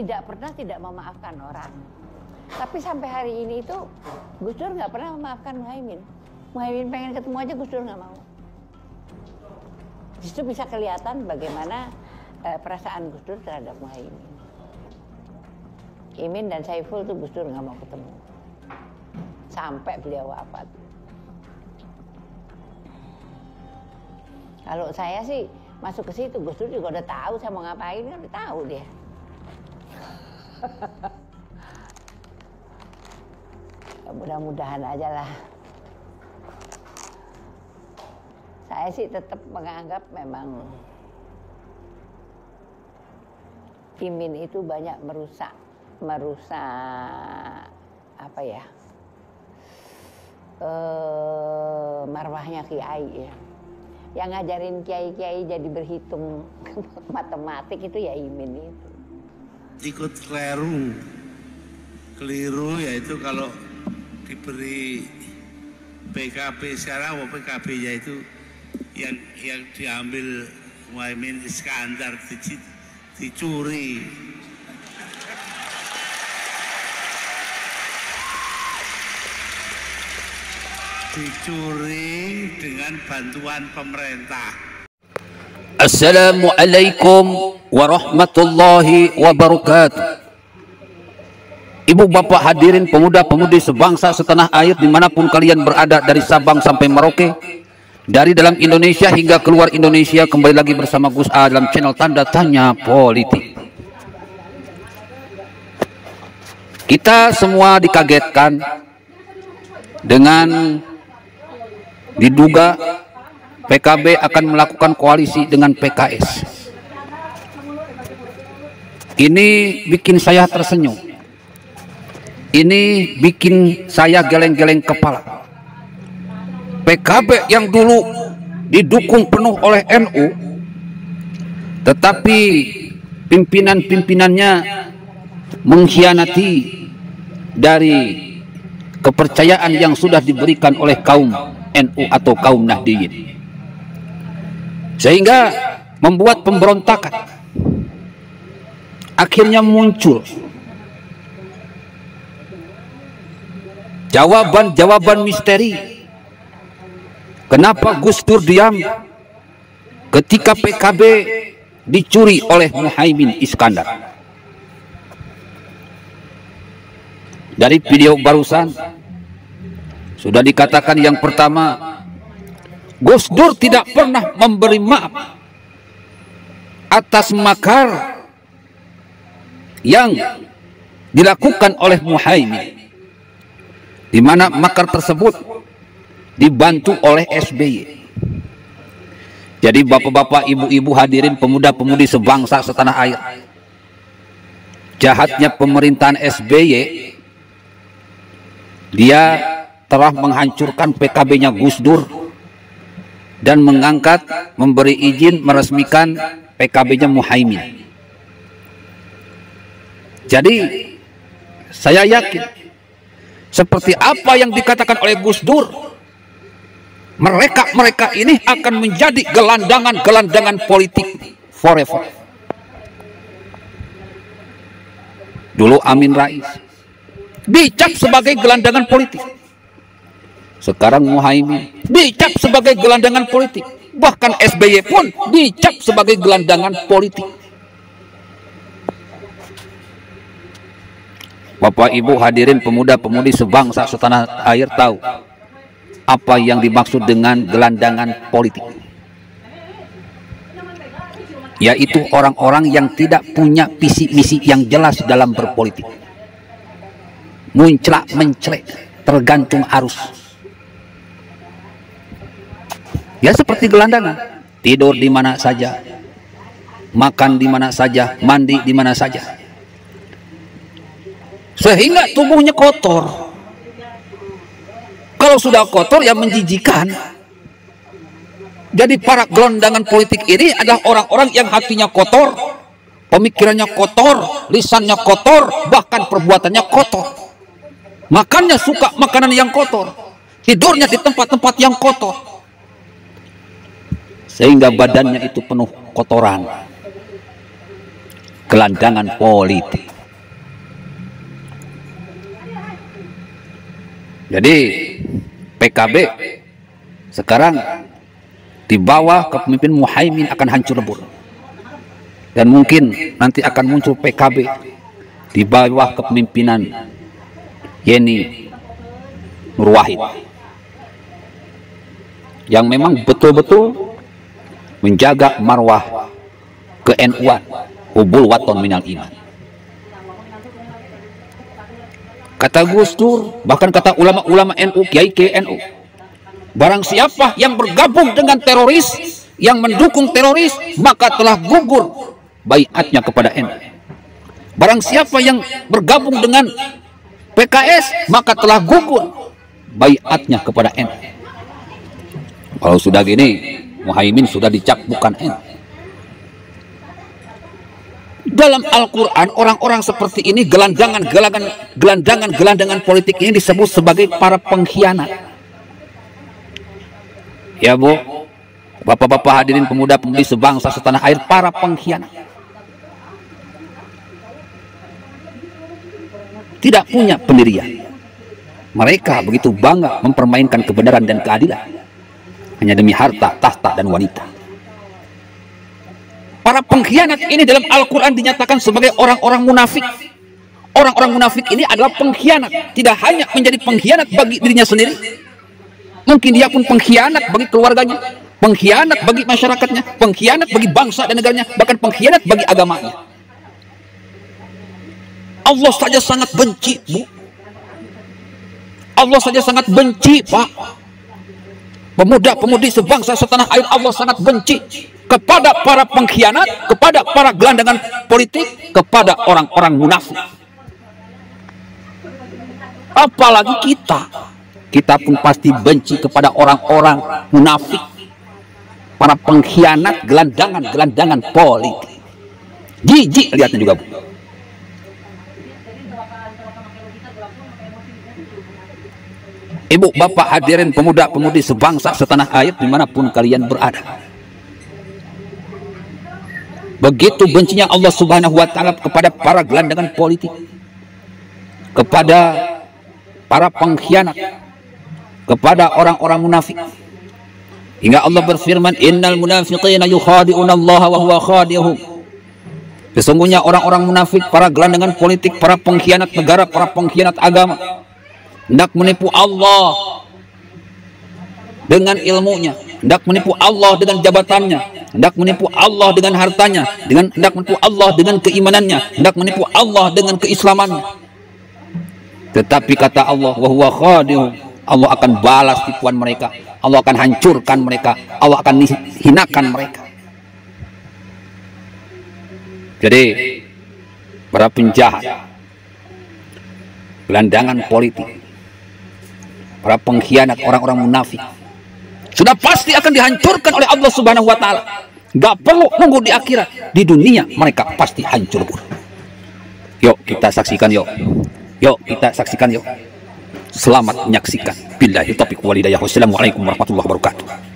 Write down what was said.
tidak pernah tidak memaafkan orang. Tapi sampai hari ini itu Gus Dur nggak pernah memaafkan Muhaimin. Muhaimin pengen ketemu aja Gus Dur nggak mau. Justru bisa kelihatan bagaimana perasaan Gus Dur terhadap Muhaimin. Imin dan Saiful tuh Gus Dur nggak mau ketemu sampai beliau wafat. Kalau saya sih masuk ke situ, Gus Dur juga udah tahu saya mau ngapain, kan udah tahu dia. Mudah-mudahan aja lah. Saya sih tetap menganggap memang Imin itu banyak merusak apa ya, marwahnya Kiai ya. Yang ngajarin kiai-kiai jadi berhitung matematik itu ya Imin itu. Ikut keliru yaitu kalau diberi PKB sekarang, PKB-nya itu yang diambil Muhaimin Iskandar dicuri. Dicuri dengan bantuan pemerintah. Assalamualaikum warahmatullahi wabarakatuh. Ibu bapak hadirin pemuda-pemudi sebangsa setanah air dimanapun kalian berada, dari Sabang sampai Merauke, dari dalam Indonesia hingga keluar Indonesia, kembali lagi bersama Gus A dalam channel Tanda Tanya Politik. Kita semua dikagetkan dengan diduga PKB akan melakukan koalisi dengan PKS. Ini bikin saya tersenyum. Ini bikin saya geleng-geleng kepala. PKB yang dulu didukung penuh oleh NU, tetapi pimpinan-pimpinannya mengkhianati dari kepercayaan yang sudah diberikan oleh kaum NU atau kaum Nahdiyin, sehingga membuat pemberontakan. Akhirnya muncul jawaban-jawaban misteri. Kenapa Gus Dur diam ketika PKB dicuri oleh Muhaimin Iskandar? Dari video barusan sudah dikatakan yang pertama, Gus Dur tidak pernah memberi maaf atas makar yang dilakukan oleh Muhaimin, di mana makar tersebut dibantu oleh SBY. Jadi bapak-bapak, ibu-ibu, hadirin pemuda-pemudi sebangsa setanah air, jahatnya pemerintahan SBY, dia telah menghancurkan PKB-nya Gus Dur dan mengangkat, memberi izin meresmikan PKB-nya Muhaimin. Jadi saya yakin seperti apa yang dikatakan oleh Gus Dur, mereka ini akan menjadi gelandangan politik forever. Dulu Amin Rais dicap sebagai gelandangan politik. Sekarang Muhaimin dicap sebagai gelandangan politik. Bahkan SBY pun dicap sebagai gelandangan politik. Bapak Ibu hadirin pemuda-pemudi sebangsa setanah air tahu apa yang dimaksud dengan gelandangan politik, yaitu orang-orang yang tidak punya visi misi yang jelas dalam berpolitik. Munclak mencelek, tergantung arus. Ya seperti gelandangan, tidur di mana saja, makan di mana saja, mandi di mana saja, sehingga tubuhnya kotor. Kalau sudah kotor ya menjijikan. Jadi para gelandangan politik ini adalah orang-orang yang hatinya kotor, pemikirannya kotor, lisannya kotor, bahkan perbuatannya kotor. Makannya suka makanan yang kotor, tidurnya di tempat-tempat yang kotor, sehingga badannya itu penuh kotoran. Gelandangan politik. Jadi PKB sekarang di bawah kepemimpinan Muhaimin akan hancur lebur. Dan mungkin nanti akan muncul PKB di bawah kepemimpinan Yeni Nur Wahid, yang memang betul-betul menjaga marwah ke-NU-an, hubul waton minal iman. Kata Gus Dur, bahkan kata ulama-ulama NU, kiai-kiai NU, barang siapa yang bergabung dengan teroris, yang mendukung teroris, maka telah gugur baiatnya kepada NU. Barang siapa yang bergabung dengan PKS, maka telah gugur baiatnya kepada NU. Kalau sudah gini, Muhaimin sudah dicap bukan NU. Dalam Al-Quran, orang-orang seperti ini, gelandangan politik ini disebut sebagai para pengkhianat. Ya Bu, bapak-bapak hadirin pemuda-pemudi sebangsa setanah air, para pengkhianat. Tidak punya pendirian. Mereka begitu bangga mempermainkan kebenaran dan keadilan hanya demi harta, tahta, dan wanita. Para pengkhianat ini dalam Al-Quran dinyatakan sebagai orang-orang munafik. Orang-orang munafik ini adalah pengkhianat. Tidak hanya menjadi pengkhianat bagi dirinya sendiri, mungkin dia pun pengkhianat bagi keluarganya, pengkhianat bagi masyarakatnya, pengkhianat bagi bangsa dan negaranya, bahkan pengkhianat bagi agamanya. Allah saja sangat benci, Bu. Allah saja sangat benci, Pak. Pemuda-pemudi sebangsa setanah air, Allah sangat benci kepada para pengkhianat, kepada para gelandangan politik, kepada orang-orang munafik. Apalagi kita pun pasti benci kepada orang-orang munafik, para pengkhianat, gelandangan politik. Jijik lihatnya juga, Bu. Ibu, bapak, hadirin pemuda-pemudi sebangsa setanah air dimanapun kalian berada. Begitu bencinya Allah Subhanahu wa Ta'ala kepada para gelandangan politik, kepada para pengkhianat, kepada orang-orang munafik, hingga Allah berfirman, innal munafiqina yukhadi'una Allah wa huwa khadi'uhum. Sesungguhnya orang-orang munafik, para gelandangan politik, para pengkhianat negara, para pengkhianat agama, hendak menipu Allah dengan ilmunya, hendak menipu Allah dengan jabatannya, hendak menipu Allah dengan hartanya, hendak menipu Allah dengan keimanannya, hendak menipu Allah dengan keislamannya. Tetapi kata Allah, wa huwa khadi'uhum, Allah akan balas tipuan mereka, Allah akan hancurkan mereka, Allah akan hinakan mereka. Jadi para penjahat, gelandangan politik, para pengkhianat, orang-orang munafik, sudah pasti akan dihancurkan oleh Allah Subhanahu wa Ta'ala. Gak perlu nunggu di akhirat, di dunia mereka pasti hancur. Yuk kita saksikan, yuk kita saksikan, yuk. Selamat menyaksikan. Billahi taufiq wal hidayah. Wassalamualaikum warahmatullahi wabarakatuh.